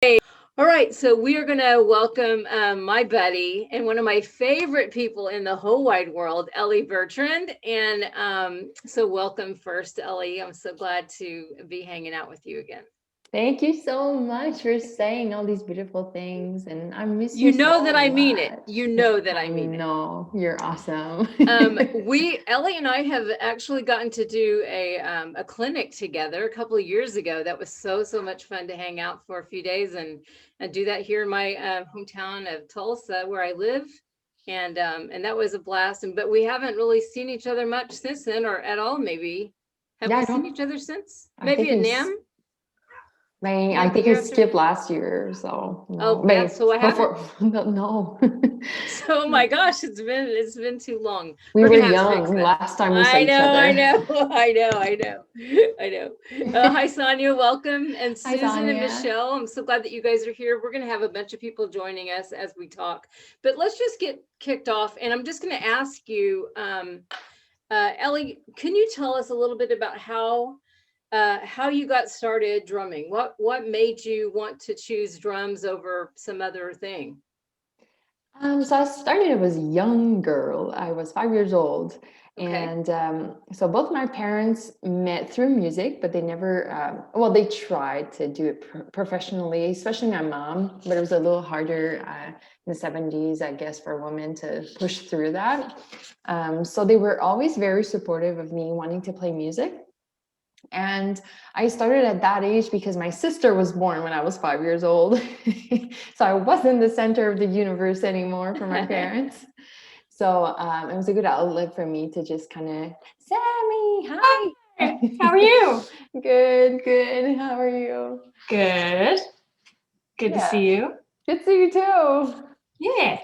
All right, so we are going to welcome my buddy and one of my favorite people in the whole wide world, Elie Bertrand. And so, welcome first, Elie. I'm so glad to be hanging out with you again. Thank you so much for saying all these beautiful things, and I miss You you know that so I mean it. much. You know that I I mean it. know you're awesome. Ellie and I have actually gotten to do a clinic together a couple of years ago. That was so much fun to hang out for a few days and do that here in my hometown of Tulsa, where I live, and that was a blast. And but we haven't really seen each other much since then, or at all. Maybe have we Yeah, seen no, each other since? I Maybe think at it's. NAM, I maybe the think I year after. skipped last year, so no. Oh yeah. So what happened? Before no. So oh my gosh, it's been too long. We We're were gonna have to fix young that. last time we saw I each know, I other. know, I know. Hi Sonia, welcome, and Hi, Susan and Sonia. Michelle. I'm so glad that you guys are here. We're gonna have a bunch of people joining us as we talk, but let's just get kicked off. And I'm just gonna ask you, Elie, can you tell us a little bit about how you got started drumming? What made you want to choose drums over some other thing? So I started, I was a young girl. I was 5 years old. Okay. And so both my parents met through music, but they never, well, they tried to do it professionally, especially my mom, but it was a little harder in the 70s, I guess, for women to push through that. So they were always very supportive of me wanting to play music. And I started at that age because my sister was born when I was 5 years old. So I wasn't the center of the universe anymore for my parents. So it was a good outlet for me to just kind of, Sammy, hi. Hi, how are you? Good, good. How are you? Good. Good to Yeah, see you. good to see you too. Yeah.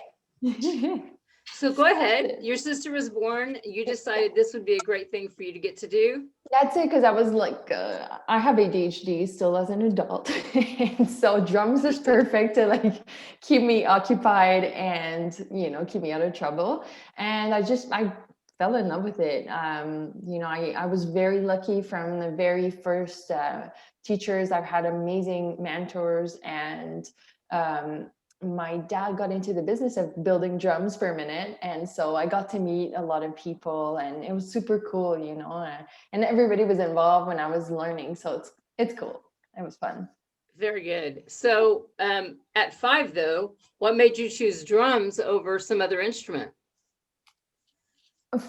So go That's ahead. it. Your sister was born. You decided this would be a great thing for you to get to do. That's it, because I was like, I have ADHD still as an adult. And so drums is perfect to like keep me occupied and, keep me out of trouble. And I fell in love with it. I was very lucky from the very first teachers. I've had amazing mentors, and um, my dad got into the business of building drums for a minute. And so I got to meet a lot of people, and it was super cool, and everybody was involved when I was learning. So it's cool. It was fun. Very good. So at 5, though, what made you choose drums over some other instrument?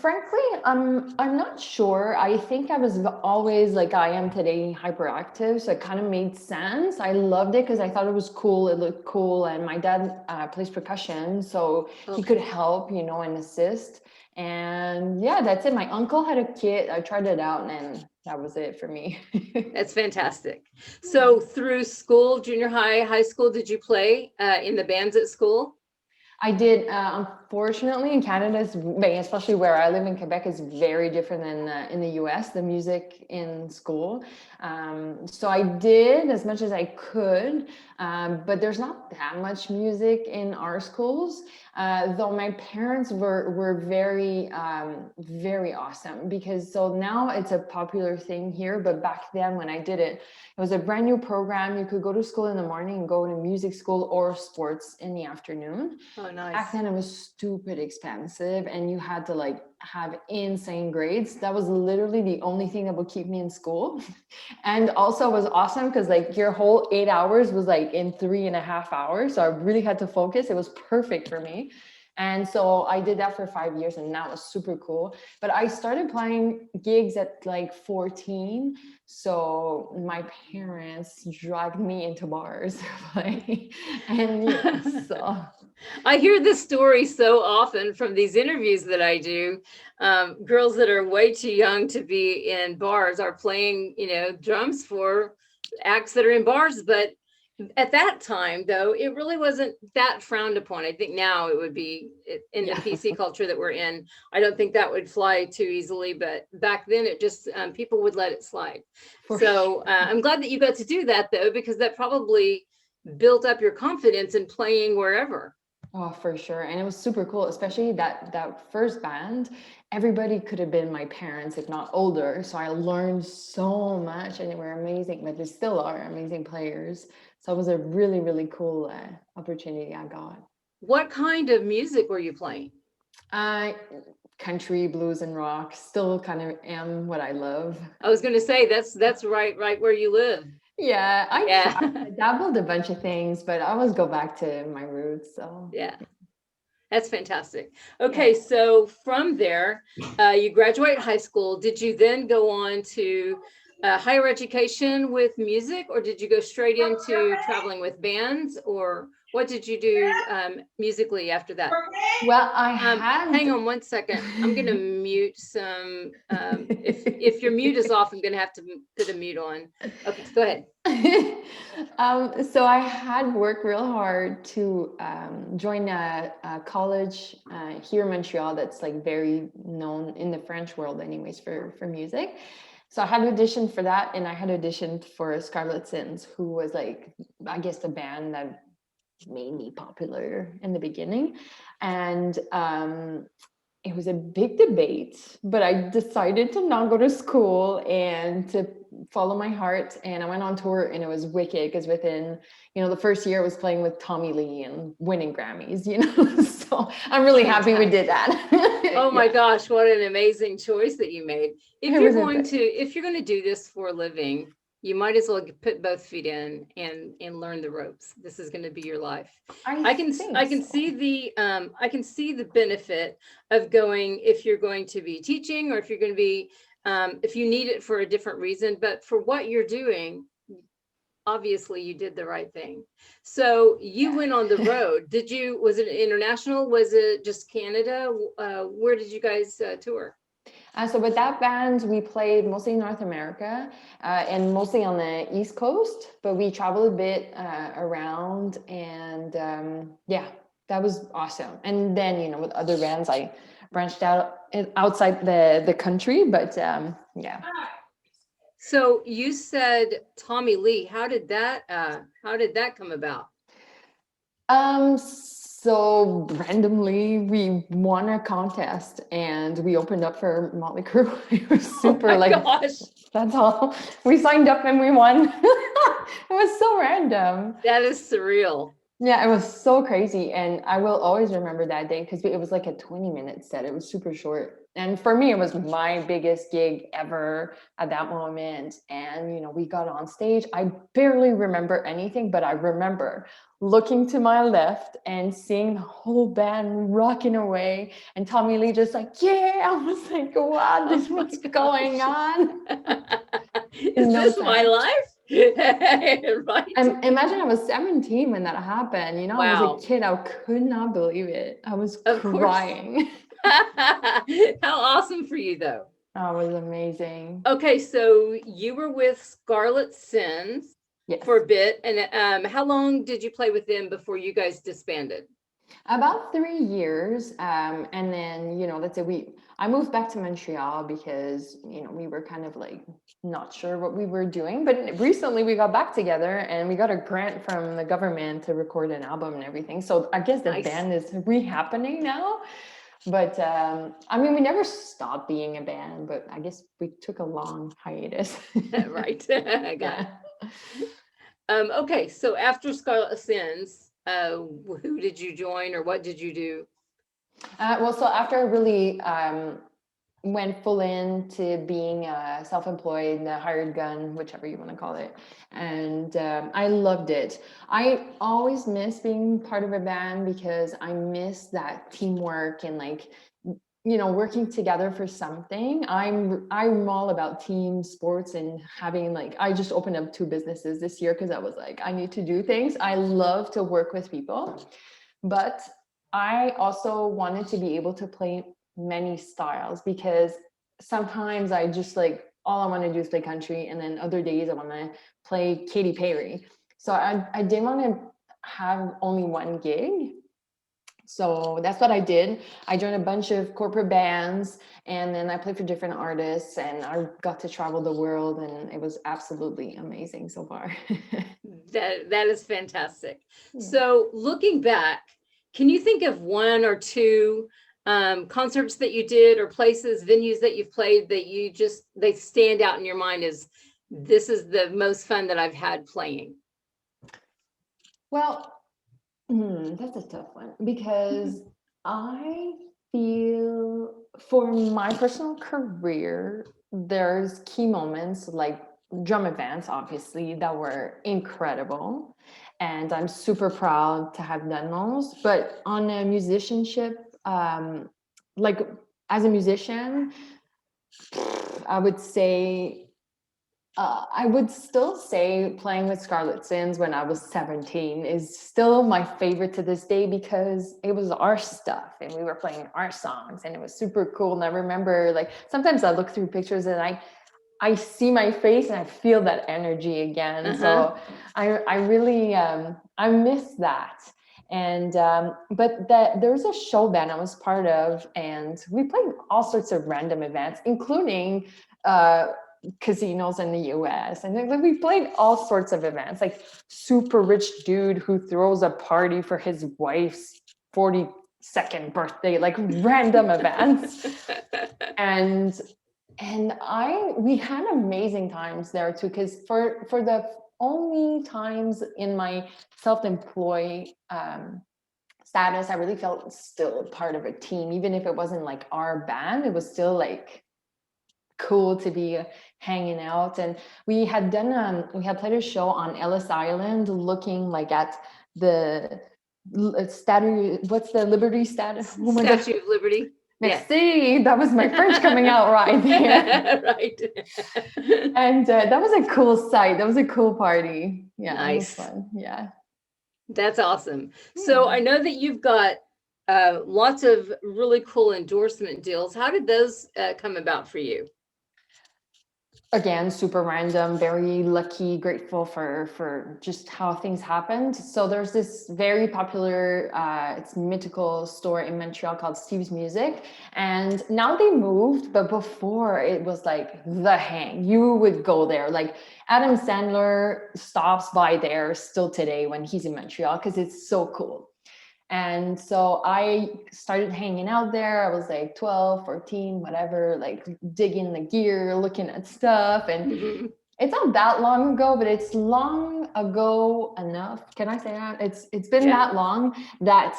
Frankly, I'm not sure. I think I was always like I am today, hyperactive, so it kind of made sense. I loved it because I thought it was cool. It looked cool, and my dad plays percussion, so he could Okay. help, and assist. And yeah, that's it. My uncle had a kit. I tried it out, and that was it for me. That's fantastic. So through school, junior high, high school, did you play in the bands at school? I did. Unfortunately, in Canada, especially where I live in Quebec, is very different than in the US, the music in school. So I did as much as I could, but there's not that much music in our schools. Though my parents were very, very awesome, because so now it's a popular thing here, but back then when I did it, it was a brand new program. You could go to school in the morning and go to music school or sports in the afternoon. Oh, Back nice. then it was stupid expensive, and you had to like have insane grades. That was literally the only thing that would keep me in school. And also it was awesome because like your whole 8 hours was like in 3.5 hours, so I really had to focus. It was perfect for me. And so I did that for 5 years, and that was super cool. But I started playing gigs at like 14. So my parents dragged me into bars to play. And so I hear this story so often from these interviews that I do. Girls that are way too young to be in bars are playing, drums for acts that are in bars. But at that time, though, it really wasn't that frowned upon. I think now it would be in the yeah, PC culture that we're in. I don't think that would fly too easily. But back then, it just people would let it slide. for So sure. I'm glad that you got to do that, though, because that probably built up your confidence in playing wherever. Oh, for sure. And it was super cool, especially that first band. Everybody could have been my parents, if not older. So I learned so much, and they were amazing, but they still are amazing players. So it was a really, really cool opportunity I got. What kind of music were you playing? Uh, Country, blues, and rock still kind of am what I love. I was going to say that's right where you live. Yeah, Yeah. I dabbled a bunch of things, but I always go back to my roots. So Yeah. That's fantastic. Okay, so from there, you graduate high school. Did you then go on to higher education with music, or did you go straight into traveling with bands, or what did you do musically after that? well, I had. Hang on one second. I'm going to mute some. If your mute is off, I'm going to have to put a mute on. Okay, go ahead. So I had worked real hard to join a college here in Montreal that's like very known in the French world anyways for music. So I had auditioned for that, and I had auditioned for Scarlet Sins, who was like, I guess, the band that made me popular in the beginning. And it was a big debate, but I decided to not go to school and to follow my heart. And I went on tour, and it was wicked because within, the first year I was playing with Tommy Lee and winning Grammys, so I'm really happy we did that. Oh my gosh, what an amazing choice that you made. If you're going to do this for a living, you might as well put both feet in and learn the ropes. This is going to be your life. I can see the benefit of going, if you're going to be teaching, or if you're going to be if you need it for a different reason, but for what you're doing, obviously you did the right thing. So you went on the road. Was it international? Was it just Canada? Where did you guys tour? So with that band, we played mostly in North America and mostly on the East Coast, but we traveled a bit around, and that was awesome. And then, with other bands, I branched out outside the country, but yeah. So you said Tommy Lee. How did that come about? So randomly we won a contest and we opened up for Motley Crue. It was super gosh. That's all. We signed up and we won. It was so random. That is surreal. Yeah, it was so crazy. And I will always remember that day because it was like a 20-minute set. It was super short. And for me, it was my biggest gig ever at that moment. And, we got on stage. I barely remember anything, but I remember looking to my left and seeing the whole band rocking away. And Tommy Lee just like, yeah, I was like, wow, this is what's going on. Is this my life? Right. And imagine I was 17 when that happened. Wow. I was a kid. I could not believe it. I was crying. How awesome for you, though. Oh, it was amazing. Okay, so you were with Scarlet Sins for a bit. And how long did you play with them before you guys disbanded? About 3 years. And then, let's say I moved back to Montreal because, we were kind of like not sure what we were doing. But recently we got back together and we got a grant from the government to record an album and everything. So I guess the band is re-happening now. But we never stopped being a band, but I guess we took a long hiatus. Right. I got it. Okay, so after Scarlet Sins, who did you join or what did you do? So after I really went full into being self-employed, a hired gun, whichever you want to call it, and I loved it. I always miss being part of a band because I miss that teamwork and working together for something. I'm all about team sports and having I just opened up 2 businesses this year because I was like, I need to do things. I love to work with people, but I also wanted to be able to play many styles because sometimes I just all I want to do is play country, and then other days I want to play Katy Perry. So I didn't want to have only one gig. So that's what I did. I joined a bunch of corporate bands, and then I played for different artists, and I got to travel the world, and it was absolutely amazing so far. That is fantastic. Yeah. So looking back, can you think of 1 or 2 concerts that you did or venues that you've played that they stand out in your mind as this is the most fun that I've had playing? Well, that's a tough one because I feel for my personal career, there's key moments like drum events, obviously, that were incredible. And I'm super proud to have done those. But on a musicianship, like as a musician, I would say I would still say playing with Scarlet Sins when I was 17 is still my favorite to this day because it was our stuff and we were playing our songs and it was super cool. And I remember like sometimes I look through pictures and I see my face and I feel that energy again. Uh-huh. So I really I miss that. And but that there's a show band I was part of and we played all sorts of random events, including casinos in the US. And like, we played all sorts of events, like super rich dude who throws a party for his wife's 42nd birthday, like random events. And we had amazing times there too, because for the only times in my self-employed status, I really felt still part of a team, even if it wasn't like our band, it was still like cool to be hanging out. And we had played a show on Ellis Island looking like at the statue, what's the Liberty statue? Oh my God. Statue of Liberty. Merci, that was my French coming out right there. Right. And that was a cool sight. That was a cool party. Yeah, Nice. it was fun. Yeah. That's awesome. So Yeah. I know that you've got lots of really cool endorsement deals. How did those come about for you? Again, super random, very lucky, grateful for just how things happened. So there's this very popular it's mythical store in Montreal called Steve's Music, and now they moved, but before it was like the hang. You would go there, like Adam Sandler stops by there still today when he's in Montreal because it's so cool. And so I started hanging out there. I was like 12, 14, whatever, like digging the gear, looking at stuff. And it's not that long ago, but it's long ago enough. Can I say that? It's been that long that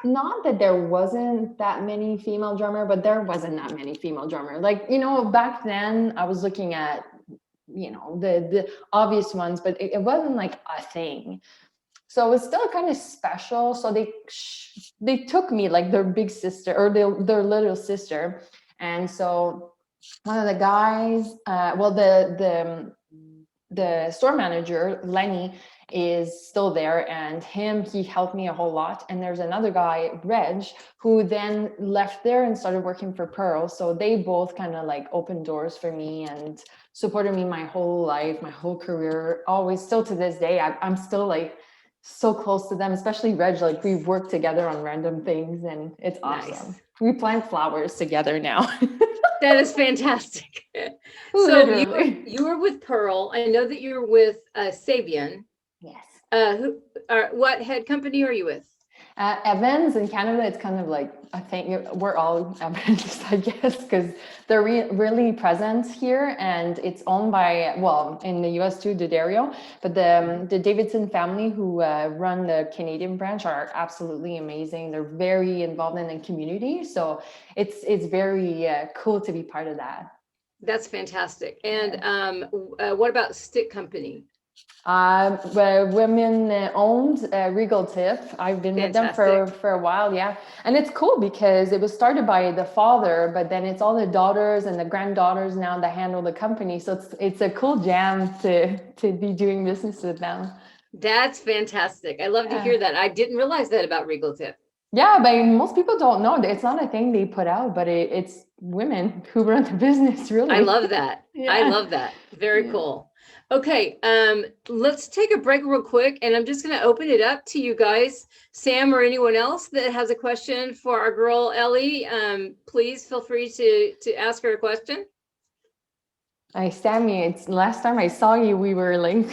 not that there wasn't that many female drummer, but there wasn't that many female drummer. Like, you know, back then I was looking at, you know, the obvious ones, but it wasn't like a thing. So it was still kind of special. So they took me like their big sister or their little sister. And so one of the guys, the store manager, Lenny, is still there, and he helped me a whole lot. And there's another guy, Reg, who then left there and started working for Pearl. So they both kind of like opened doors for me and supported me my whole life, my whole career. Always, still to this day, I'm still like so close to them, especially Reg. Like we work together on random things and it's awesome. Nice. We plant flowers together now. That is fantastic. So you were with Pearl. I know that you're with Savian. Yes. What head company are you with? Evans in Canada, it's kind of like, I think we're all Evans, I guess, because they're really present here, and it's owned by, well, in the US too, D'Addario, but the Davidson family who run the Canadian branch are absolutely amazing. They're very involved in the community, so it's very cool to be part of that. That's fantastic. And what about Styx Company? Women owned Regal Tip. I've been fantastic. With them for a while, yeah. And it's cool because it was started by the father, but then it's all the daughters and the granddaughters now that handle the company. So it's a cool jam to be doing business with them. That's fantastic. I love to hear that. I didn't realize that about Regal Tip. Yeah, but most people don't know. It's not a thing they put out, but it's women who run the business, really. I love that. Yeah. I love that. Very cool. Okay, let's take a break real quick, and I'm just going to open it up to you guys, Sam or anyone else that has a question for our girl Elie. Please feel free to ask her a question. Sammy, it's last time I saw you, we were like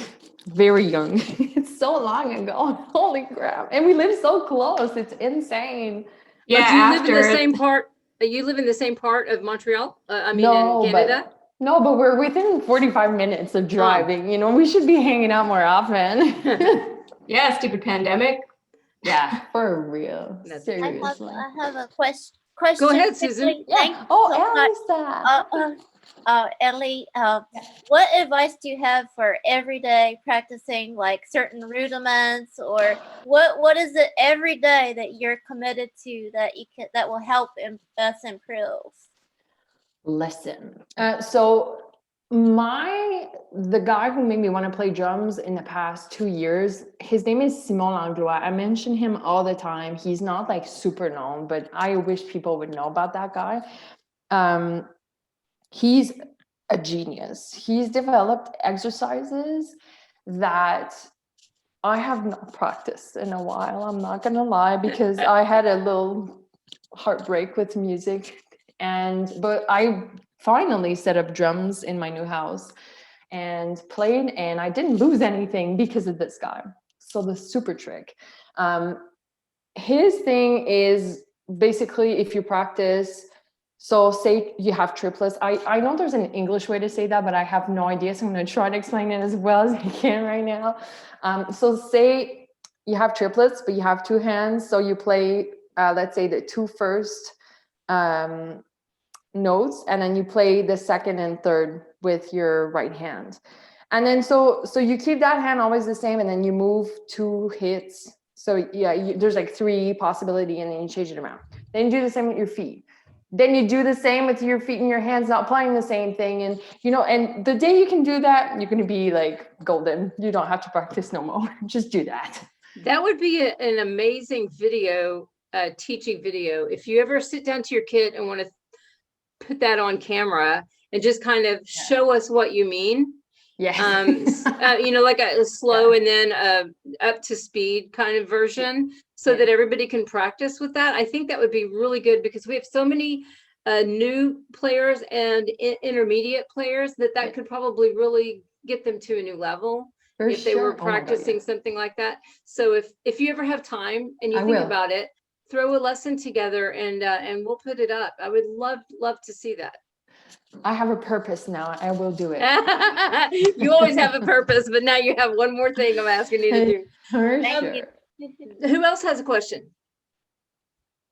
very young. It's so long ago. Holy crap! And we live so close. It's insane. Yeah, but you live in the same part. You live in the same part of Montreal. In Canada. No, but we're within 45 minutes of driving. You know, we should be hanging out more often. Yeah, stupid pandemic. Yeah, for real. That's- Seriously. I have a question. Go ahead, Susan. Quickly. Yeah. Thank you Oh, so much. Elisa. Ellie, Yeah. what advice do you have for everyday practicing like certain rudiments, or what is it every day that you're committed to that will help us improve? Listen. So the guy who made me want to play drums in the past 2 years, his name is Simon Langlois. I mention him all the time. He's not like super known, but I wish people would know about that guy. He's a genius. He's developed exercises that I have not practiced in a while. I'm not gonna lie, because I had a little heartbreak with music, but I finally set up drums in my new house and played, and I didn't lose anything because of this guy. So the super trick. His thing is basically, if you practice, so say you have triplets. I know there's an English way to say that, but I have no idea. So I'm going to try to explain it as well as I can right now. So say you have triplets, but you have two hands. So you play, let's say, the two first notes, and then you play the second and third with your right hand. And then so you keep that hand always the same, and then you move 2 hits. So yeah, there's like 3 possibility, and then you change it around. Then you do the same with your feet. Then you do the same with your feet and your hands, not playing the same thing. And, and the day you can do that, you're going to be like golden. You don't have to practice no more. Just do that. That would be an amazing video, teaching video. If you ever sit down to your kid and want to put that on camera and just kind of show us what you mean. Yes. Like a slow and then up to speed kind of version, so that everybody can practice with that. I think that would be really good, because we have so many new players and intermediate players that could probably really get them to a new level if they were practicing something like that. So if you ever have time and you think about it, throw a lesson together and we'll put it up. I would love to see that. I have a purpose now. I will do it. You always have a purpose, but now you have one more thing I'm asking you to do. For sure. Who else has a question?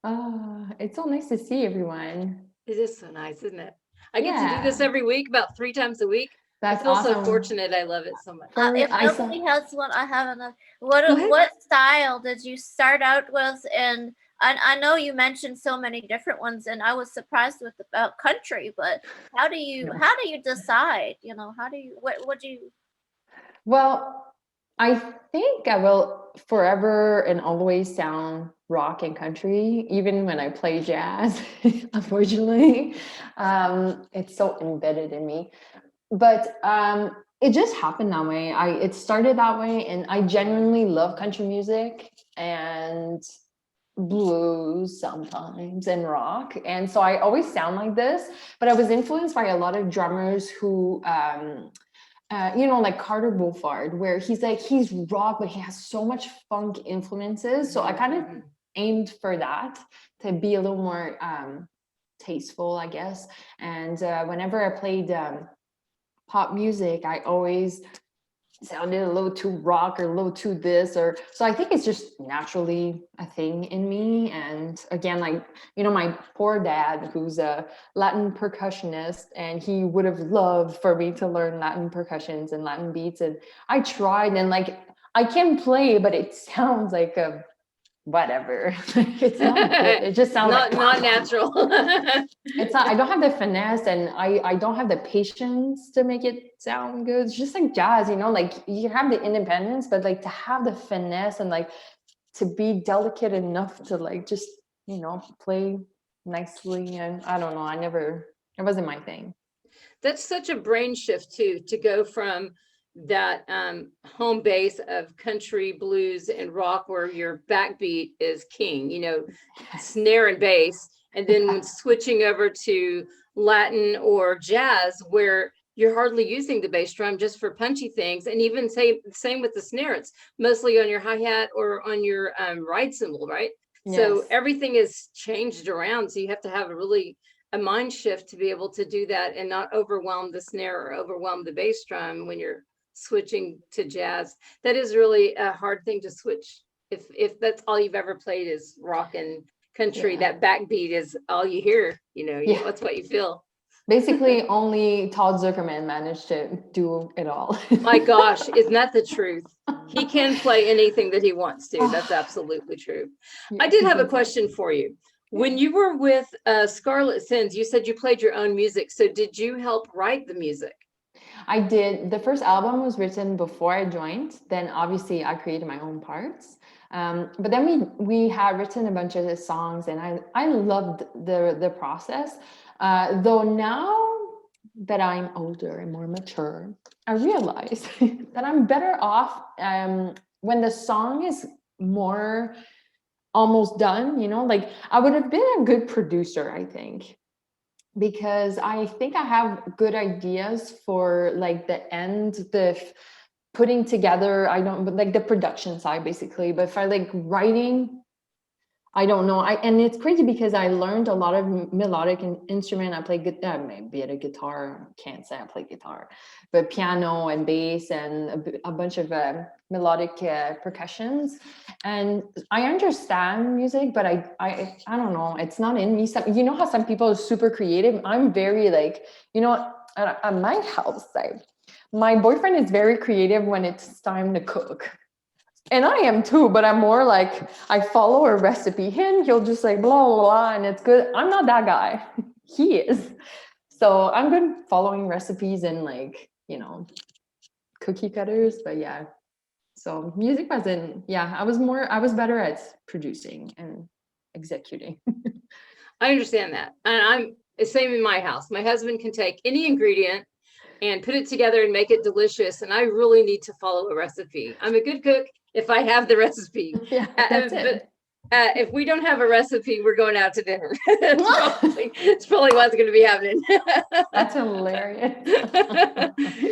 It's so nice to see everyone. It is so nice, isn't it? I get to do this every week, about 3 times a week. That's also awesome. fortunate. I love it so much. If nobody has one, I have another. What style did you start out with? And I know you mentioned so many different ones, and I was surprised with about country. But how do you decide? What do you? Well, I think I will forever and always sound rock and country, even when I play jazz. Unfortunately, it's so embedded in me. But it just happened that way. It started that way, and I genuinely love country music and blues sometimes and rock, and so I always sound like this. But I was influenced by a lot of drummers who like Carter Wolfard, where he's rock, but he has so much funk influences. So I kind of aimed for that, to be a little more tasteful, I guess. And whenever I played pop music, I always sounded a little too rock or a little too this, or so I think it's just naturally a thing in me. And again, my poor dad, who's a Latin percussionist, and he would have loved for me to learn Latin percussions and Latin beats, and I tried, and I can play, but it sounds like a whatever. It's not good. It just sounds not natural. It's not. I don't have the finesse, and I don't have the patience to make it sound good. It's just like jazz, you have the independence, but to have the finesse and to be delicate enough to just play nicely. And I don't know. It wasn't my thing. That's such a brain shift too, to go from that home base of country, blues, and rock, where your backbeat is king, snare and bass, and then when switching over to Latin or jazz, where you're hardly using the bass drum, just for punchy things, and even same with the snare, it's mostly on your hi-hat or on your ride cymbal, right? Yes. So everything is changed around, so you have to have a mind shift to be able to do that and not overwhelm the snare or overwhelm the bass drum when you're switching to jazz. That is really a hard thing to switch. If that's all you've ever played is rock and country, that backbeat is all you hear, that's what you feel. Basically, only Todd Zucherman managed to do it all. My gosh, isn't that the truth? He can play anything that he wants to. That's absolutely true. I did have a question for you. When you were with Scarlet Sins, you said you played your own music. So did you help write the music? I did. The first album was written before I joined. Then obviously I created my own parts. But then we had written a bunch of songs, and I loved the process. Though now that I'm older and more mature, I realize that I'm better off when the song is more almost done, like I would have been a good producer, I think, because I think I have good ideas for like the end, the putting together, but like the production side basically. But for like writing, I don't know. And it's crazy because I learned a lot of melodic instrument. I play maybe a guitar. Can't say I play guitar, but piano and bass and a bunch of melodic percussions. And I understand music, but I don't know. It's not in me. You know how some people are super creative. I'm very like, I might help say. My boyfriend is very creative when it's time to cook. And I am too, but I'm more like, I follow a recipe. He'll just like blah, blah, blah, and it's good. I'm not that guy. He is. So I'm good following recipes and like, cookie cutters, but yeah. So music wasn't, I was better at producing and executing. I understand that. And I'm the same in my house. My husband can take any ingredient and put it together and make it delicious. And I really need to follow a recipe. I'm a good cook if I have the recipe. Yeah, that's it. But if we don't have a recipe, we're going out to dinner. It's probably what's going to be happening. That's hilarious.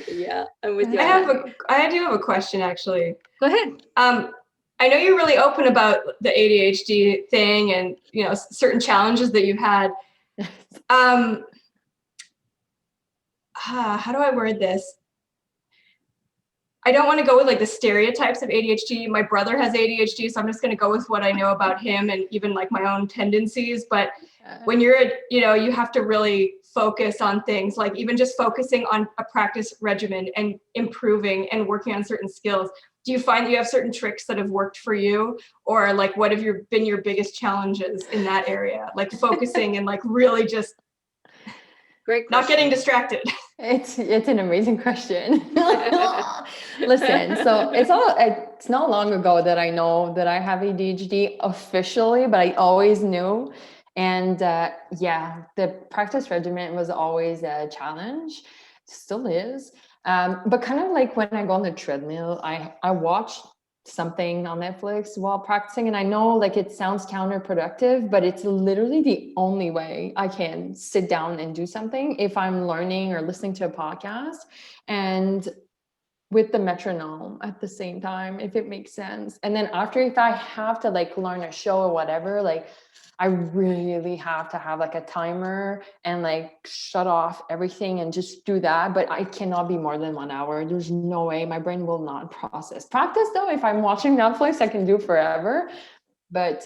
Yeah, I'm with you. I do have a question, actually. Go ahead. I know you're really open about the ADHD thing and certain challenges that you've had. How do I word this? I don't want to go with like the stereotypes of ADHD. My brother has ADHD, so I'm just going to go with what I know about him and even like my own tendencies. But when you're, you have to really focus on things, like even just focusing on a practice regimen and improving and working on certain skills. Do you find that you have certain tricks that have worked for you, or like what have been your biggest challenges in that area? Like focusing and like really just not getting distracted. It's an amazing question. Listen, so it's not long ago that I know that I have ADHD officially, but I always knew. And the practice regimen was always a challenge, still is. But kind of like when I go on the treadmill, I watch something on Netflix while practicing, and I know like it sounds counterproductive, but it's literally the only way I can sit down and do something if I'm learning or listening to a podcast, and with the metronome at the same time, if it makes sense. And then after, if I have to like learn a show or whatever, like I really have to have like a timer and like shut off everything and just do that. But I cannot be more than 1 hour. There's no way. My brain will not process. Practice though, if I'm watching Netflix, I can do forever. But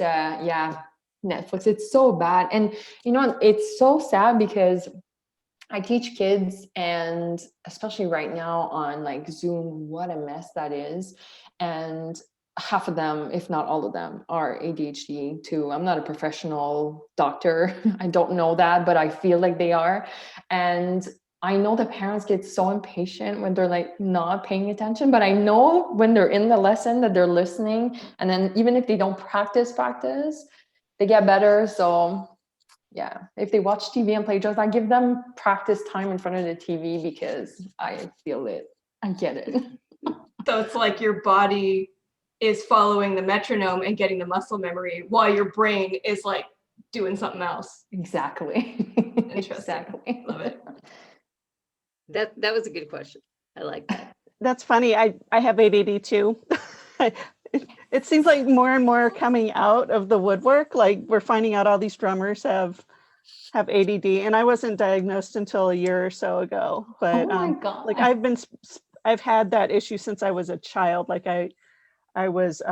Netflix, it's so bad. And it's so sad because I teach kids, and especially right now on like Zoom, what a mess that is. And half of them, if not all of them, are ADHD too. I'm not a professional doctor. I don't know that, but I feel like they are. And I know the parents get so impatient when they're like not paying attention, but I know when they're in the lesson that they're listening. And then even if they don't practice, they get better. So yeah, if they watch TV and play jokes, I give them practice time in front of the TV because I feel it. I get it. So it's like your body is following the metronome and getting the muscle memory while your brain is like doing something else. Exactly. Exactly. Love it. That was a good question. I like that. That's funny. I have ADD too. It seems like more and more coming out of the woodwork. Like we're finding out all these drummers have ADD, and I wasn't diagnosed until a year or so ago. But oh my God. like I've been I've had that issue since I was a child. Like I was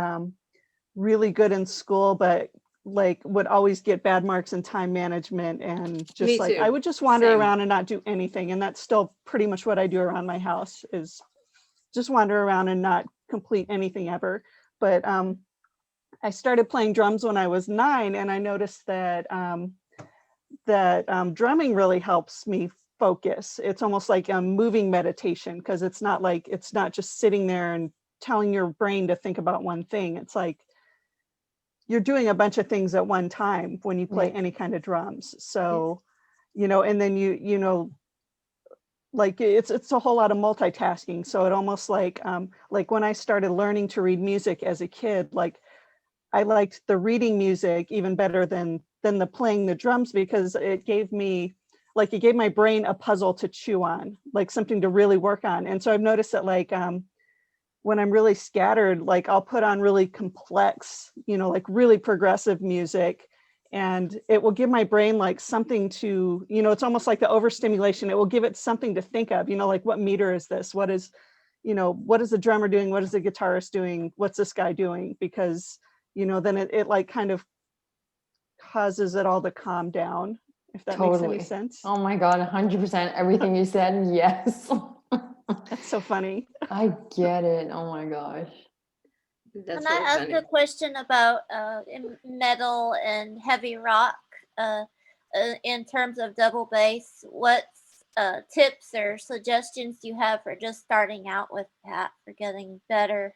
really good in school, but like would always get bad marks in time management, and just Me like too. I would just wander Same. around and not do anything. And that's still pretty much what I do around my house, is just wander around and not complete anything ever. But I started playing drums when I was 9, and I noticed that drumming really helps me focus. It's almost like a moving meditation, because it's not just sitting there and telling your brain to think about one thing. It's like you're doing a bunch of things at one time when you play any kind of drums. So, and then like it's a whole lot of multitasking. So it almost like when I started learning to read music as a kid, like I liked the reading music even better than the playing the drums, because it gave my brain a puzzle to chew on, like something to really work on. And so I've noticed that like when I'm really scattered, like I'll put on really complex, like really progressive music, and it will give my brain like something to, it's almost like the overstimulation. It will give it something to think of, like what meter is this? What is the drummer doing? What is the guitarist doing? What's this guy doing? Because, then it like kind of causes it all to calm down, if that makes any sense. Oh my God, 100%. Everything you said, yes. That's so funny. I get it. Oh my gosh. That's Can I really ask funny. a question about metal and heavy rock in terms of double bass? What tips or suggestions do you have for just starting out with that, for getting better?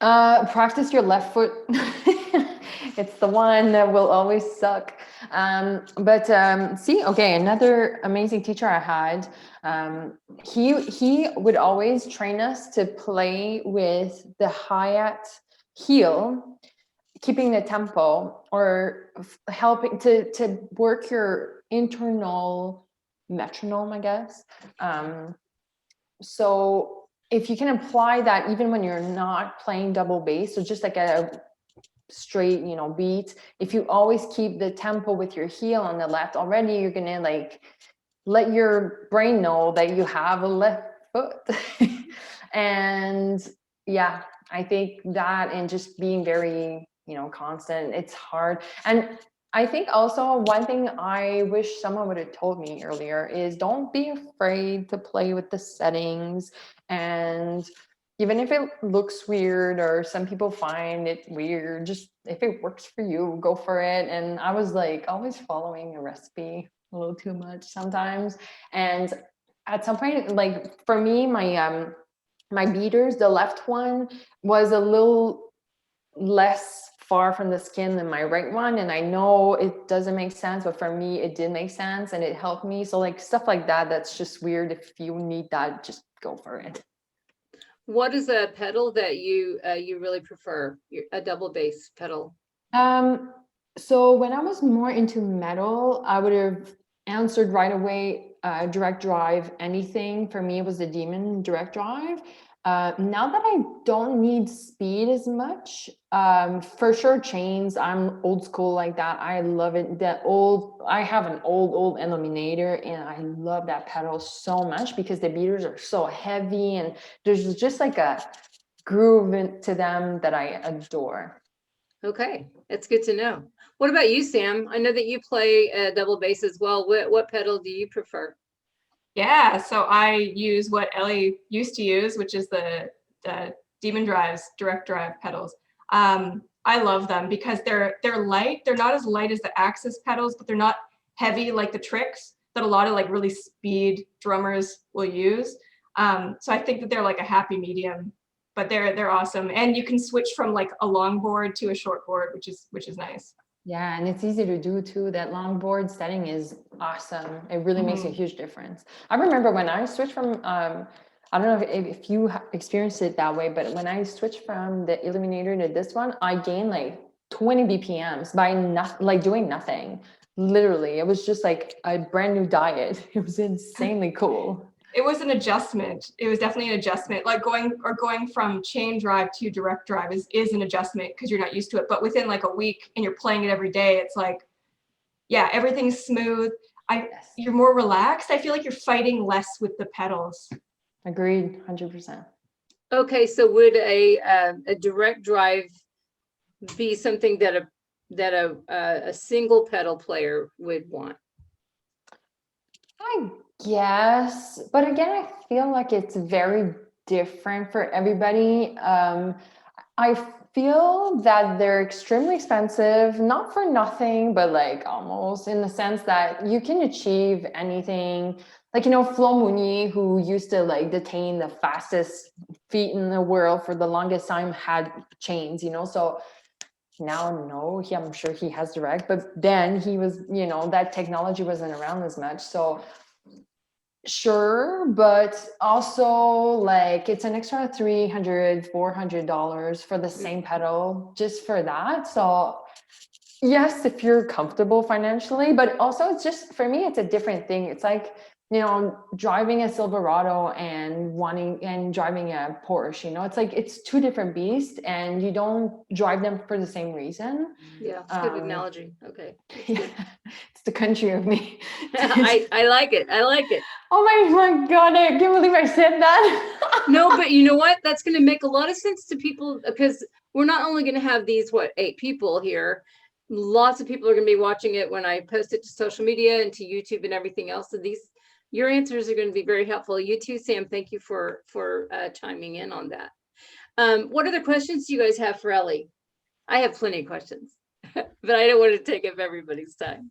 Practice your left foot. It's the one that will always suck. Okay, another amazing teacher I had, he would always train us to play with the hi-hat heel, keeping the tempo, or helping to work your internal metronome, I guess. So if you can apply that even when you're not playing double bass, so just like a straight, beat, if you always keep the tempo with your heel on the left, already you're gonna like let your brain know that you have a left foot. And yeah, I think that, and just being very, constant, it's hard. And I think also one thing I wish someone would have told me earlier is don't be afraid to play with the settings. And even if it looks weird or some people find it weird, just if it works for you, go for it. And I was like always following a recipe a little too much sometimes. And at some point, like for me, my beaters, the left one was a little less far from the skin than my right one, and I know it doesn't make sense, but for me it did make sense and it helped me. So like stuff like that, that's just weird. If you need that, just go for it. What is a pedal that you really prefer? A double bass pedal? So when I was more into metal, I would have answered right away, direct drive, anything. For me, it was the Demon direct drive. Now that I don't need speed as much, for sure chains, I'm old school like that. I love it. I have an old Eliminator, and I love that pedal so much because the beaters are so heavy and there's just like a groove to them that I adore. Okay, that's good to know. What about you, Sam? I know that you play double bass as well. What pedal do you prefer? Yeah, so I use what Elie used to use, which is the Demon Drive's direct drive pedals. I love them because they're light. They're not as light as the Axis pedals, but they're not heavy like the Tricks that a lot of like really speed drummers will use. So I think that they're like a happy medium, but they're awesome. And you can switch from like a long board to a short board, which is nice. Yeah, and it's easy to do too. That long board setting is awesome. It really makes a huge difference. I remember when I switched from, I don't know if you experienced it that way, but when I switched from the Eliminator to this one, I gained like 20 BPMs by doing nothing. Literally, it was just like a brand new diet. It was insanely cool. It was an adjustment. It was definitely an adjustment. Like going from chain drive to direct drive is an adjustment because you're not used to it. But within like a week and you're playing it every day, it's like, yeah, everything's smooth. You're more relaxed. I feel like you're fighting less with the pedals. Agreed, 100%. Okay, so would a direct drive be something that a single pedal player would want? I guess, but again, I feel like it's very different for everybody. I feel that they're extremely expensive, not for nothing, but like almost in the sense that you can achieve anything. Like, Flo Mooney, who used to like detain the fastest feet in the world for the longest time, had chains, so now no, I'm sure he has direct, but then he was, that technology wasn't around as much. So sure, but also like it's an extra $300-$400 for the same pedal just for that. So yes, if you're comfortable financially, but also it's just, for me, it's a different thing. It's like, driving a Silverado and driving a Porsche, it's like, it's two different beasts and you don't drive them for the same reason. Yeah, good analogy. Okay. Yeah, it's the country of me. I like it. I like it. Oh my God, I can't believe I said that. No, but you know what? That's going to make a lot of sense to people, because we're not only going to have these, 8 people here. Lots of people are going to be watching it when I post it to social media and to YouTube and everything else. So your answers are going to be very helpful. You too, Sam. Thank you for chiming in on that. What other questions do you guys have for Elie? I have plenty of questions, but I don't want to take up everybody's time.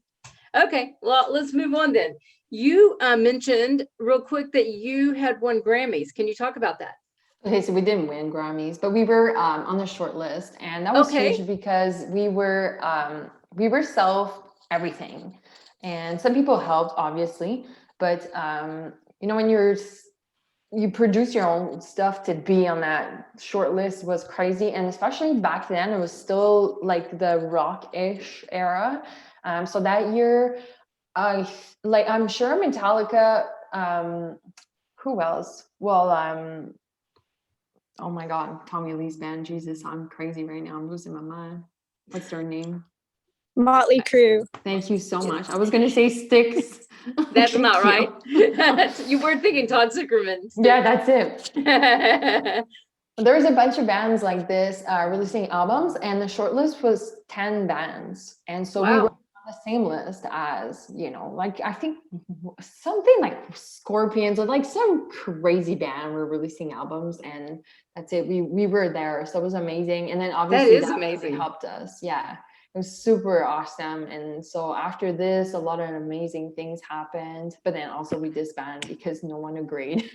Okay, well, let's move on then. You mentioned real quick that you had won Grammys. Can you talk about that? Okay, so we didn't win Grammys, but we were on the short list, and that was huge because we were self everything, and some people helped, obviously, but when you produce your own stuff, to be on that short list was crazy, and especially back then it was still like the rock-ish era. So that year, I'm sure Metallica. Who else? Well, oh my God, Tommy Lee's band. Jesus, I'm crazy right now. I'm losing my mind. What's their name? Motley Crue. Thank you so much. I was going to say Styx. That's not right. You weren't thinking Todd Sucherman. Yeah, that's it. There's a bunch of bands like this releasing albums, and the shortlist was 10 bands. And so we were on the same list as, like, I think something like Scorpions or like some crazy band were releasing albums, and that's it. We were there. So it was amazing. And then obviously that amazing. Really helped us. Yeah. It was super awesome. And so after this, a lot of amazing things happened, but then also we disbanded because no one agreed.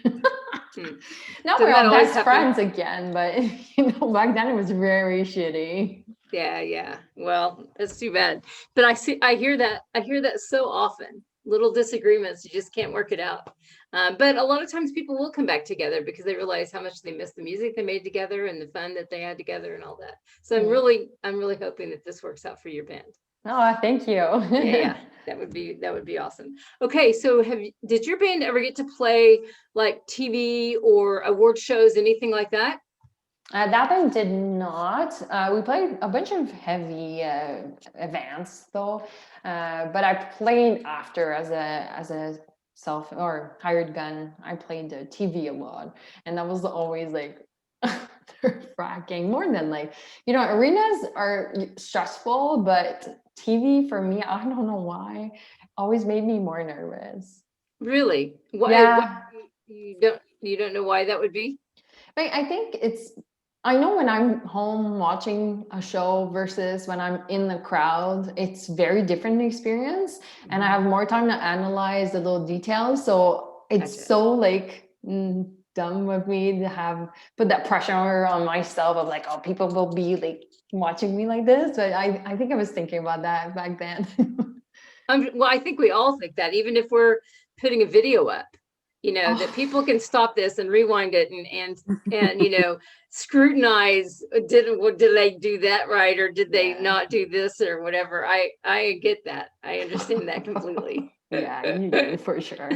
Now we're all best friends again, but back then it was very shitty. Yeah. Well, that's too bad. But I hear that so often. Little disagreements, you just can't work it out. But a lot of times people will come back together because they realize how much they miss the music they made together and the fun that they had together and all that. So I'm really hoping that this works out for your band. Oh, thank you. Yeah, that would be awesome. Okay, so did your band ever get to play like TV or award shows, anything like that? That band did not. We played a bunch of heavy events though, but I played after as a self or hired gun. I played the TV a lot, and that was always like fracking more than like, arenas are stressful, but TV for me, I don't know why, always made me more nervous. Really? Why? Yeah. You don't know why that would be? I think I know when I'm home watching a show versus when I'm in the crowd, it's very different experience, and I have more time to analyze the little details. So it's so like dumb of me to have put that pressure on myself of like, oh, people will be like watching me like this. But I think I was thinking about that back then. Well, I think we all think that, even if we're putting a video up, that people can stop this and rewind it and scrutinize, did they do that right, or did they not do this or whatever. I get that. I understand that completely. Yeah, you do for sure.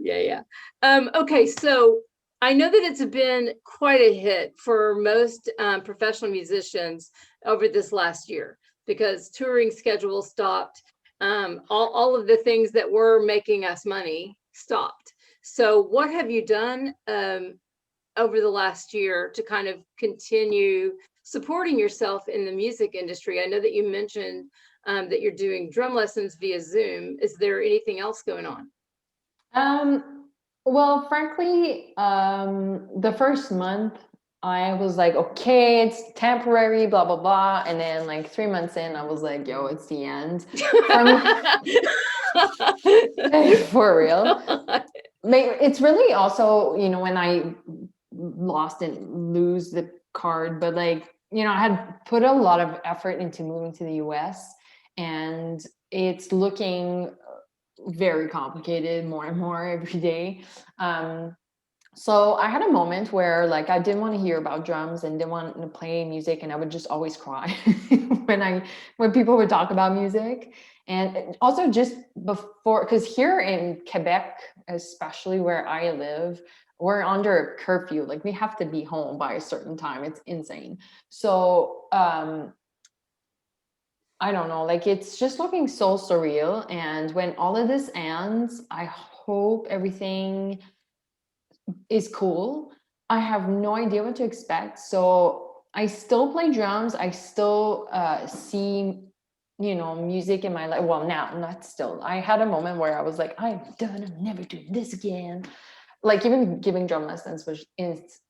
Yeah. Okay, so I know that it's been quite a hit for most professional musicians over this last year because touring schedules stopped. All of the things that were making us money stopped. So what have you done over the last year to kind of continue supporting yourself in the music industry? I know that you mentioned that you're doing drum lessons via Zoom. Is there anything else going on? Well, frankly, the first month I was like, okay, it's temporary, blah, blah, blah. And then like 3 months in, I was like, yo, it's the end. For real. It's really also, you know, when I lost and lose the card, but like, you know, I had put a lot of effort into moving to the US, and it's looking very complicated more and more every day. So I had a moment where like I didn't want to hear about drums and didn't want to play music, and I would just always cry when people would talk about music. And also just before, because here in Quebec, especially where I live, we're under curfew. Like we have to be home by a certain time. It's insane. So I don't know, like it's just looking so surreal. And when all of this ends, I hope everything is cool. I have no idea what to expect. So I still play drums. I still see, you know, music in my life. Well, now, not still. I had a moment where I was like, I'm done. I'm never doing this again. Like even giving drum lessons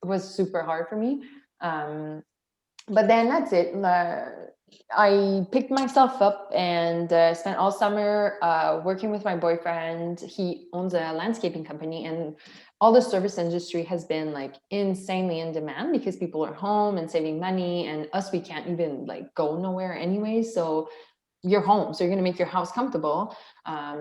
was super hard for me. But then that's it. I picked myself up and spent all summer working with my boyfriend. He owns a landscaping company, and all the service industry has been like insanely in demand because people are home and saving money, and us, we can't even like go nowhere anyway. So you're home, so you're going to make your house comfortable.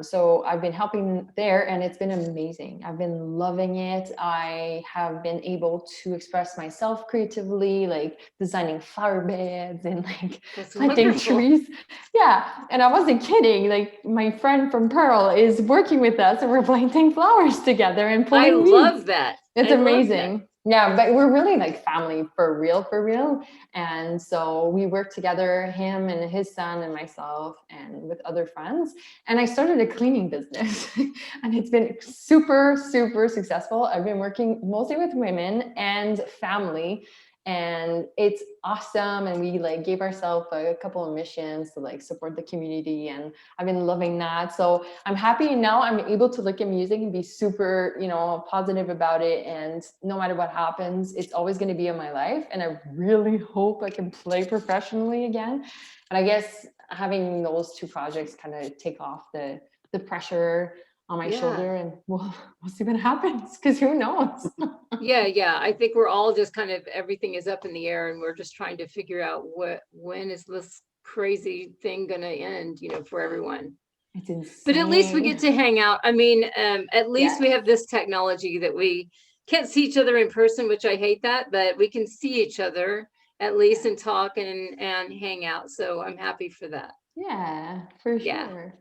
So I've been helping there, and it's been amazing. I've been loving it. I have been able to express myself creatively, like designing flower beds and like planting trees. Yeah, and I wasn't kidding. Like my friend from Pearl is working with us, and we're planting flowers together and pulling weeds. Love that. It's amazing. Yeah, but we're really like family for real. And so we work together, him and his son and myself and with other friends. And I started a cleaning business and it's been super successful. I've been working mostly with women and family, and it's awesome. And we like gave ourselves a couple of missions to like support the community, and I've been loving that. So I'm happy now. I'm able to look at music and be super, you know, positive about it. And no matter what happens, it's always going to be in my life. And I really hope I can play professionally again. And I guess having those two projects kind of take off the pressure on my shoulder, and we'll see what happens, because who knows? Yeah. I think we're all just kind of, everything is up in the air, and we're just trying to figure out when is this crazy thing going to end, you know, for everyone. It's insane. But at least we get to hang out. I mean, at least we have this technology that we can't see each other in person, which I hate that, but we can see each other at least and talk and hang out. So I'm happy for that. Yeah, for sure.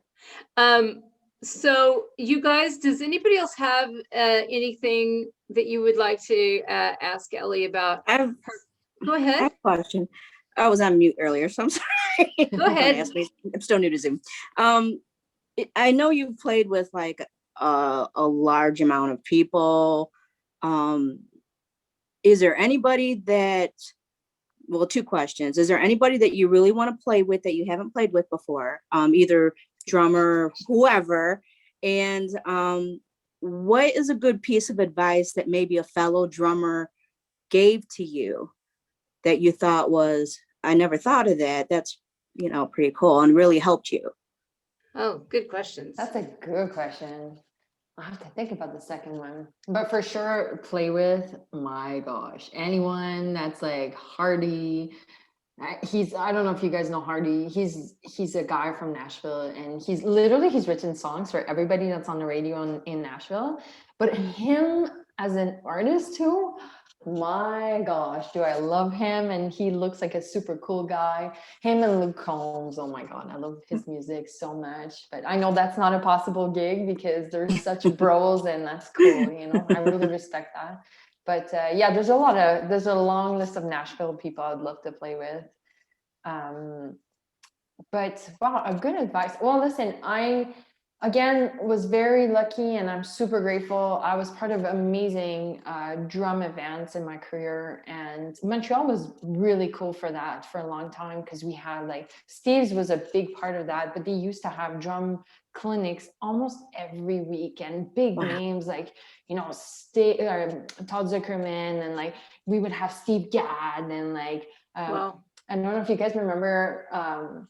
So you guys, does anybody else have anything that you would like to ask Elie about? Go ahead. I have a question. I was on mute earlier, so I'm sorry. Go ahead. I'm still new to Zoom. I know you've played with like a large amount of people. Is there anybody that, well, two questions. Is there anybody that you really want to play with that you haven't played with before? Either drummer, whoever. And what is a good piece of advice that maybe a fellow drummer gave to you that you thought was, I never thought of that. That's, you know, pretty cool and really helped you? Oh, good questions. That's a good question. I have to think about the second one, but for sure, play with, my gosh, anyone that's like Hardy. I don't know if you guys know Hardy. He's a guy from Nashville, and he's written songs for everybody that's on the radio in Nashville. But him as an artist too, my gosh, do I love him. And he looks like a super cool guy. Him and Luke Combs, oh my God, I love his music so much. But I know that's not a possible gig because they're such bros, and that's cool, you know. I really respect that. But yeah, there's a long list of Nashville people I'd love to play with. But wow, a good advice. Well, listen, again, was very lucky, and I'm super grateful. I was part of amazing drum events in my career, and Montreal was really cool for that for a long time, because we had like Steve's was a big part of that, but they used to have drum clinics almost every week, and big Wow. names like, you know, Todd Zucherman, and like we would have Steve Gadd, and like Wow. I don't know if you guys remember,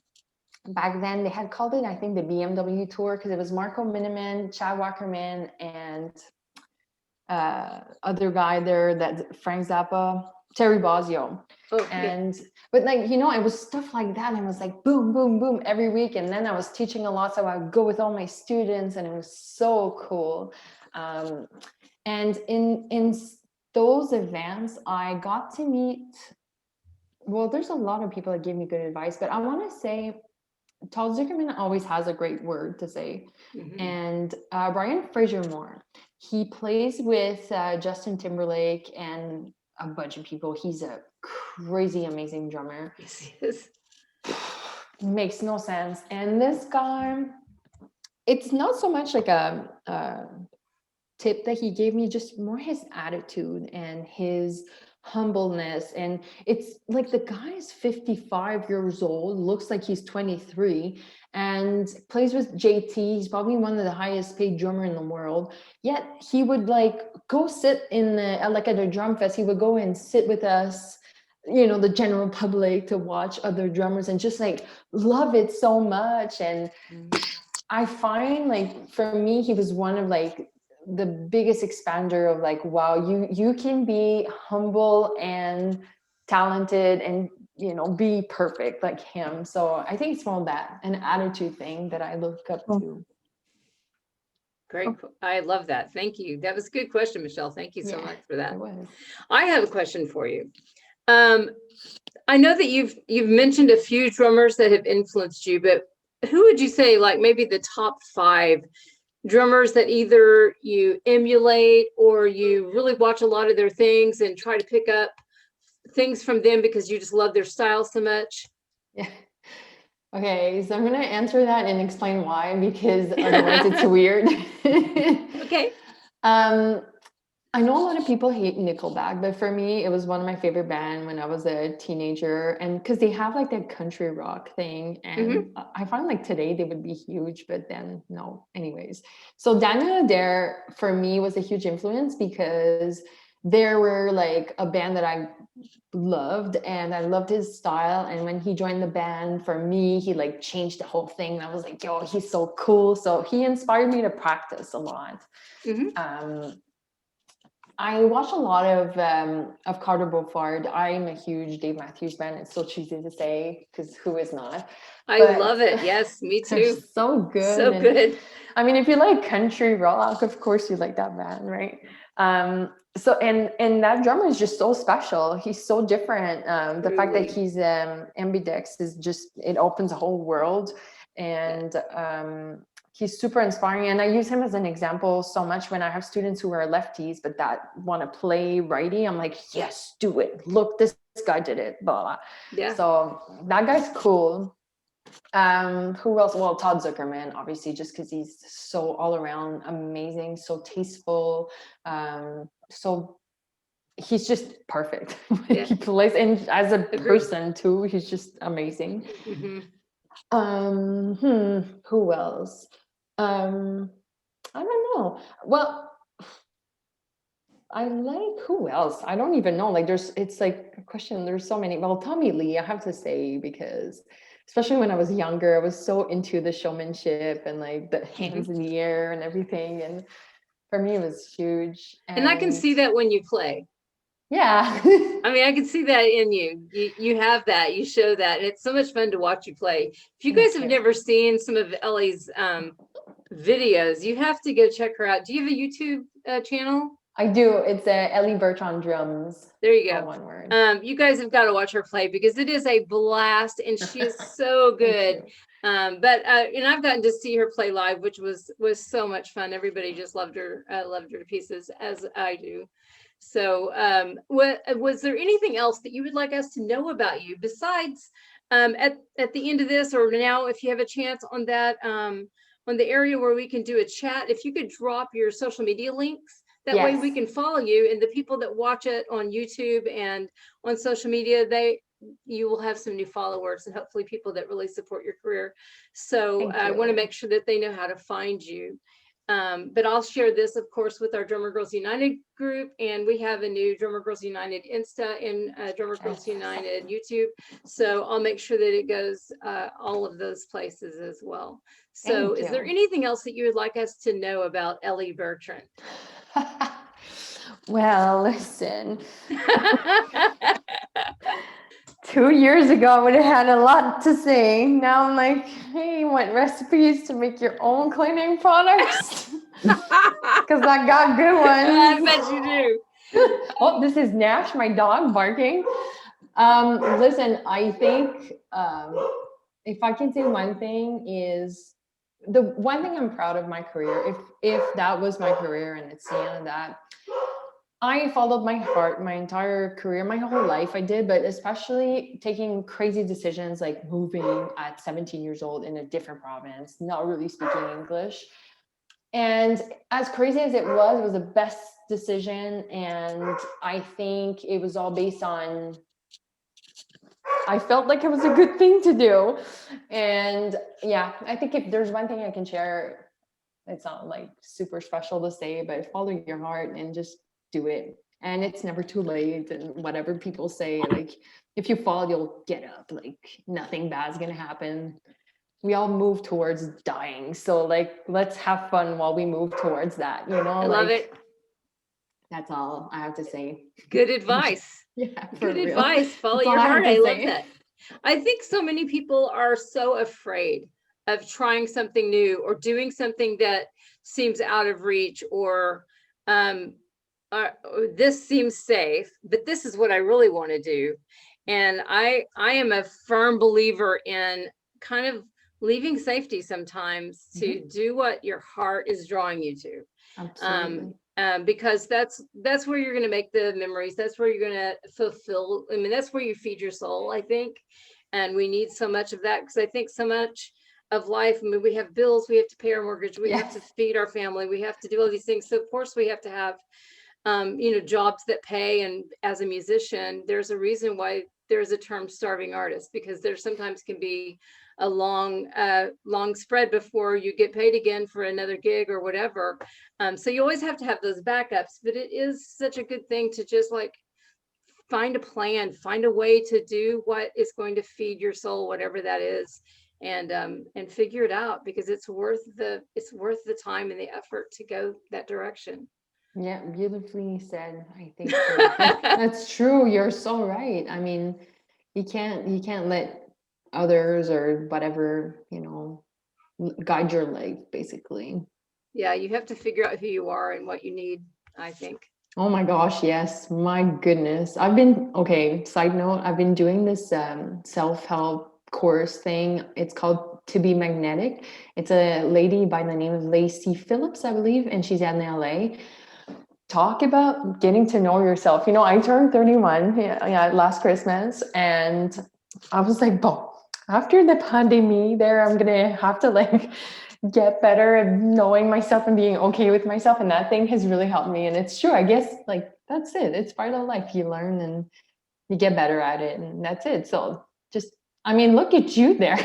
back then they had called it, I think, the BMW tour, because it was Marco Miniman, Chad Wackerman, and other guy there, that Frank Zappa, Terry Bozzio. Oh, And but like, you know, it was stuff like that, and it was like boom, boom, boom every week. And then I was teaching a lot, so I would go with all my students, and it was so cool. And in those events, I got to meet, well, there's a lot of people that gave me good advice, but I want to say Todd Zuckerman always has a great word to say. Mhm. And Brian Fraser Moore, he plays with Justin Timberlake and a bunch of people. He's a crazy, amazing drummer. Yes, he is. Makes no sense. And this guy, it's not so much like a tip that he gave me, just more his attitude and his humbleness. And it's like the guy is 55 years old, looks like he's 23, and plays with JT. He's probably one of the highest paid drummer in the world. Yet he would like go sit in the like at a drum fest. He would go and sit with us, you know, the general public, to watch other drummers, and just like love it so much. And I find, like, for me, he was one of like the biggest expander of like, wow, you can be humble and talented, and, you know, be perfect like him. So I think it's more of that, an attitude thing that I look up to. Great. I love that. Thank you. That was a good question, Michelle. Thank you so Yeah, much for that. It was. I have a question for you. I know that you've mentioned a few drummers that have influenced you, but who would you say, like, maybe the top 5 drummers that either you emulate or you really watch a lot of their things and try to pick up things from them because you just love their style so much? Yeah. Okay, so I'm gonna answer that and explain why, because otherwise it's weird. Okay. I know a lot of people hate Nickelback, but for me, it was one of my favorite bands when I was a teenager, and because they have like that country rock thing, and I find like today they would be huge, but then no. Anyways, so Daniel Adair for me was a huge influence, because there were like a band that I loved, and I loved his style. And when he joined the band, for me, he like changed the whole thing. And I was like, yo, he's so cool. So he inspired me to practice a lot. I watch a lot of Carter Beauford. I'm a huge Dave Matthews fan. It's so cheesy to say, because who is not? I love it. Yes, me They're too. so good. So And, good. I mean, if you like country rock, of course you like that band, right? So and that drummer is just so special. He's so different. The fact that he's ambidex is just, it opens a whole world. And he's super inspiring, and I use him as an example so much when I have students who are lefties but that want to play righty. I'm like, yes, do it. Look, this guy did it. Blah, blah. Yeah. So that guy's cool. Who else? Well, Todd Zuckerman, obviously, just because he's so all around amazing, so tasteful, so he's just perfect. Yeah. He plays, and as a person too, he's just amazing. Who else? I don't know. Well, I like, who else? I don't even know. Like, it's like a question. There's so many. Well, Tommy Lee, I have to say, because especially when I was younger, I was so into the showmanship and like the hands in the air and everything. And for me, it was huge. And I can see that when you play. Yeah. I mean, I can see that in you. You have that, you show that. And it's so much fun to watch you play. If you guys have never seen some of Ellie's videos, you have to go check her out. Do you have a YouTube channel? I do. It's Elie Bertrand drums. There you go. One word. You guys have got to watch her play, because it is a blast, and she is so good. And I've gotten to see her play live, which was so much fun. Everybody just loved her to pieces, as I do. So was there anything else that you would like us to know about you besides at the end of this, or now if you have a chance on that on the area where we can do a chat, if you could drop your social media links, that way we Yes. can follow you, and the people that watch it on YouTube and on social media, you will have some new followers and hopefully people that really support your career. So Thank I want to you. make sure that they know how to find you. But I'll share this, of course, with our Drummer Girls United group, and we have a new Drummer Girls United Insta and Drummer Girls United YouTube. So I'll make sure that it goes all of those places as well. So Thank is there you. anything else that you would like us to know about Elie Bertrand? Well, listen, 2 years ago, I would have had a lot to say. Now I'm like, hey, you want recipes to make your own cleaning products? Because I got good ones. I bet you do. Oh, this is Nash, my dog, barking. Listen, I think if I can say one thing is the one thing I'm proud of my career, if that was my career and it's the end of that, I followed my heart my entire career, my whole life I did, but especially taking crazy decisions like moving at 17 years old in a different province, not really speaking English. And as crazy as it was the best decision. And I think it was all based on, I felt like it was a good thing to do. And yeah, I think if there's one thing I can share, it's not like super special to say, but follow your heart and just do it. And it's never too late. And whatever people say, like if you fall, you'll get up, like nothing bad's gonna happen. We all move towards dying. So like, let's have fun while we move towards that, you know? I love it. That's all I have to say. Good advice. Yeah, Good real. advice. Follow That's all your I have heart. to I love say. that. I think so many people are so afraid of trying something new or doing something that seems out of reach, or this seems safe, but this is what I really want to do. And I am a firm believer in kind of leaving safety sometimes to do what your heart is drawing you to. Absolutely. Because that's where you're going to make the memories. That's where you're going to fulfill. I mean, that's where you feed your soul, I think. And we need so much of that, because I think so much of life, I mean, we have bills, we have to pay our mortgage, we have to feed our family, we have to do all these things. So of course we have to have, jobs that pay. And as a musician, there's a reason why there's a term starving artist, because there sometimes can be a long spread before you get paid again for another gig or whatever. So you always have to have those backups, but it is such a good thing to just like find a plan, find a way to do what is going to feed your soul, whatever that is, and figure it out, because it's worth the time and the effort to go that direction. Yeah, beautifully said. I think that's true. You're so right. I mean, you can't let others or whatever, guide your life, basically. Yeah, you have to figure out who you are and what you need, I think. Oh my gosh, yes. My goodness. Side note, I've been doing this self-help course thing. It's called To Be Magnetic. It's a lady by the name of Lacey Phillips, I believe, and she's in LA. Talk about getting to know yourself. I turned 31 last Christmas, and I was like, after the pandemic there, I'm gonna have to like get better at knowing myself and being okay with myself. And that thing has really helped me. And it's true, I guess, like, that's it. It's part of life. You learn and you get better at it, and that's it. So look at you there.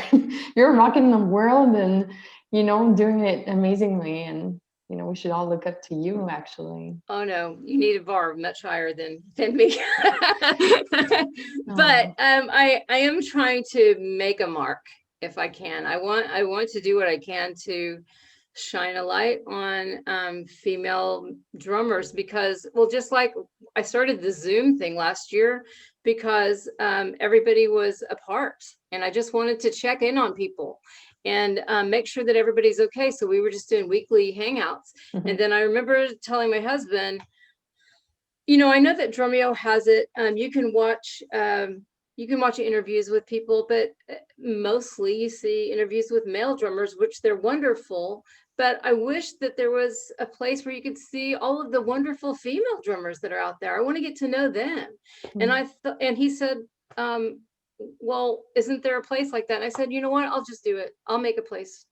You're rocking the world and, doing it amazingly. And, we should all look up to you, actually. Oh no, you need a bar much higher than me. But I am trying to make a mark if I can. I want to do what I can to shine a light on female drummers, because, well, just like I started the Zoom thing last year because everybody was apart, and I just wanted to check in on people and make sure that everybody's okay. So we were just doing weekly hangouts. And then I remember telling my husband, I know that Drumeo has it. You can watch interviews with people, but mostly you see interviews with male drummers, which they're wonderful. But I wish that there was a place where you could see all of the wonderful female drummers that are out there. I want to get to know them. And he said, well, isn't there a place like that? And I said, you know what? I'll just do it. I'll make a place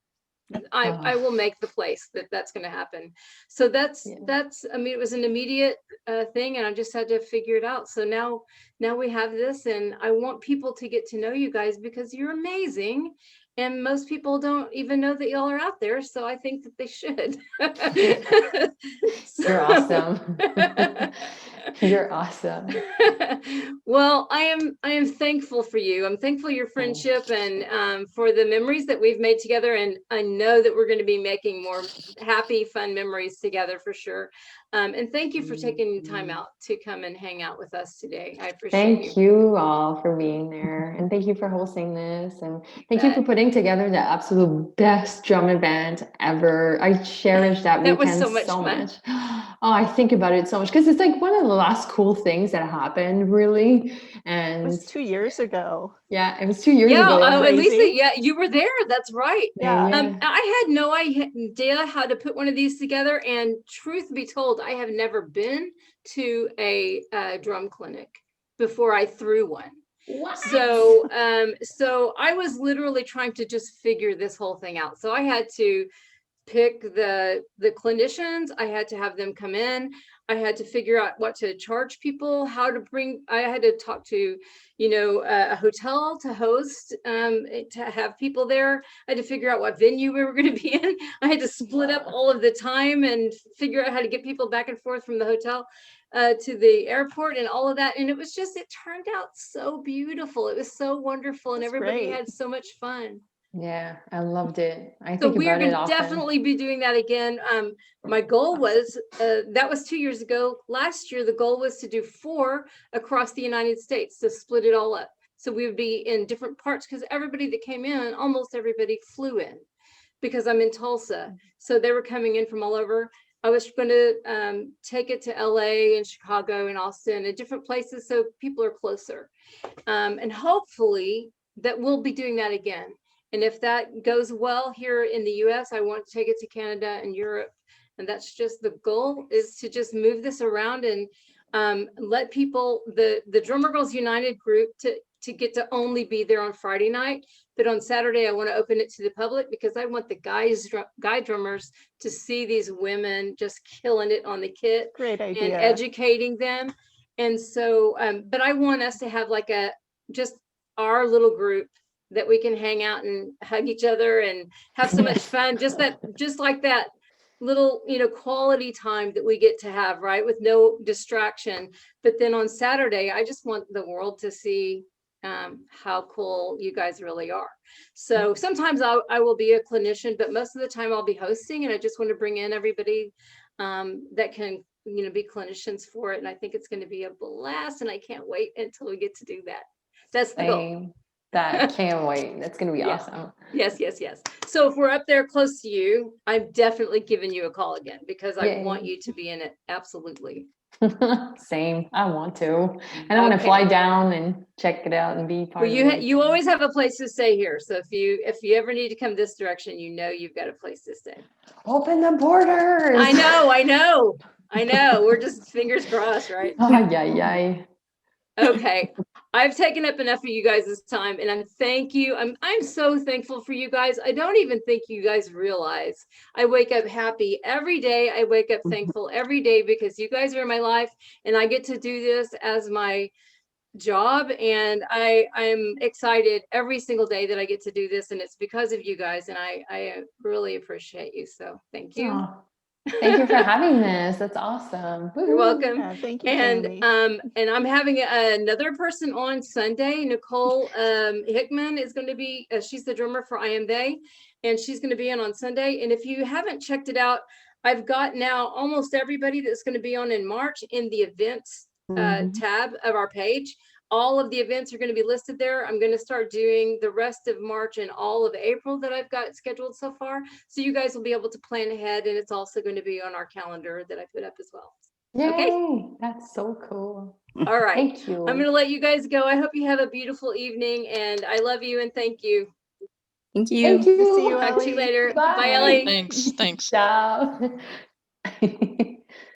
I will make the place that's going to happen. So that's, I mean, it was an immediate thing, and I just had to figure it out. So now we have this, and I want people to get to know you guys because you're amazing. And most people don't even know that y'all are out there. So I think that they should. You're awesome. You're awesome. Well, I am thankful for you. I'm thankful for your friendship and for the memories that we've made together. And I know that we're going to be making more happy, fun memories together for sure. And thank you for taking time out to come and hang out with us today. I appreciate Thank you all for being there. And thank you for hosting this. And thank you for putting together the absolute best drum event ever. I cherish that weekend was so much fun. Oh, I think about it so much because it's like one of the last cool things that happened, really. And It was 2 years ago. Yeah, it was 2 years ago. At least, you were there. That's right. Yeah. I had no idea how to put one of these together. And truth be told, I have never been to a drum clinic before I threw one. What? So I was literally trying to just figure this whole thing out. So I had to pick the clinicians. I had to have them come in. I had to figure out what to charge people, how to bring, I had to talk to, a hotel to host, to have people there. I had to figure out what venue we were going to be in. I had to split up all of the time and figure out how to get people back and forth from the hotel to the airport and all of that. And it turned out so beautiful. It was so wonderful. And everybody had so much fun. Yeah, I loved it. I So think we are about it going to often. definitely be doing that again. My goal was, that was 2 years ago. Last year, the goal was to do 4 across the United States, to split it all up. So we would be in different parts because everybody that came in, almost everybody flew in because I'm in Tulsa. So they were coming in from all over. I was going to take it to LA and Chicago and Austin and different places so people are closer. And hopefully that we'll be doing that again. And if that goes well here in the US, I want to take it to Canada and Europe. And that's just the goal, is to just move this around and let people, the Drummergirls United group, to get to only be there on Friday night. But on Saturday, I want to open it to the public because I want the guy drummers to see these women just killing it on the kit. Great idea. And educating them. And so, but I want us to have like just our little group that we can hang out and hug each other and have so much fun. Just like that little, quality time that we get to have, right? With no distraction. But then on Saturday, I just want the world to see how cool you guys really are. So sometimes I will be a clinician, but most of the time I'll be hosting, and I just want to bring in everybody that can, be clinicians for it. And I think it's going to be a blast, and I can't wait until we get to do that. That's the goal. That can't wait. That's going to be awesome. Yes. So if we're up there close to you, I'm definitely giving you a call again because I want you to be in it. Absolutely. Same. I want to. And I want to fly down and check it out and be part of it. You always have a place to stay here. So if you ever need to come this direction, you've got a place to stay. Open the borders. I know. We're just fingers crossed, right? Yeah. Okay. I've taken up enough of you guys' time, and I'm so thankful for you guys. I don't even think you guys realize I wake up happy every day. I wake up thankful every day because you guys are in my life, and I get to do this as my job. And I'm excited every single day that I get to do this, and it's because of you guys. And I really appreciate you. So thank you. Aww. Thank you for having this. That's awesome. You're welcome. Yeah, thank you, and Tammy. and I'm having another person on Sunday. Nicole Hickman is going to be, she's the drummer for I Am They, and she's going to be on Sunday. And if you haven't checked it out, I've got now almost everybody that's going to be on in March in the events tab of our page. All of the events are going to be listed there. I'm going to start doing the rest of March and all of April that I've got scheduled so far. So you guys will be able to plan ahead, and it's also going to be on our calendar that I put up as well. Yay, okay. That's so cool. All right. Thank you. I'm going to let you guys go. I hope you have a beautiful evening, and I love you and thank you. Thank you. Thank you. See you, Talk to you later. Bye. Bye, Elie. Thanks. Ciao.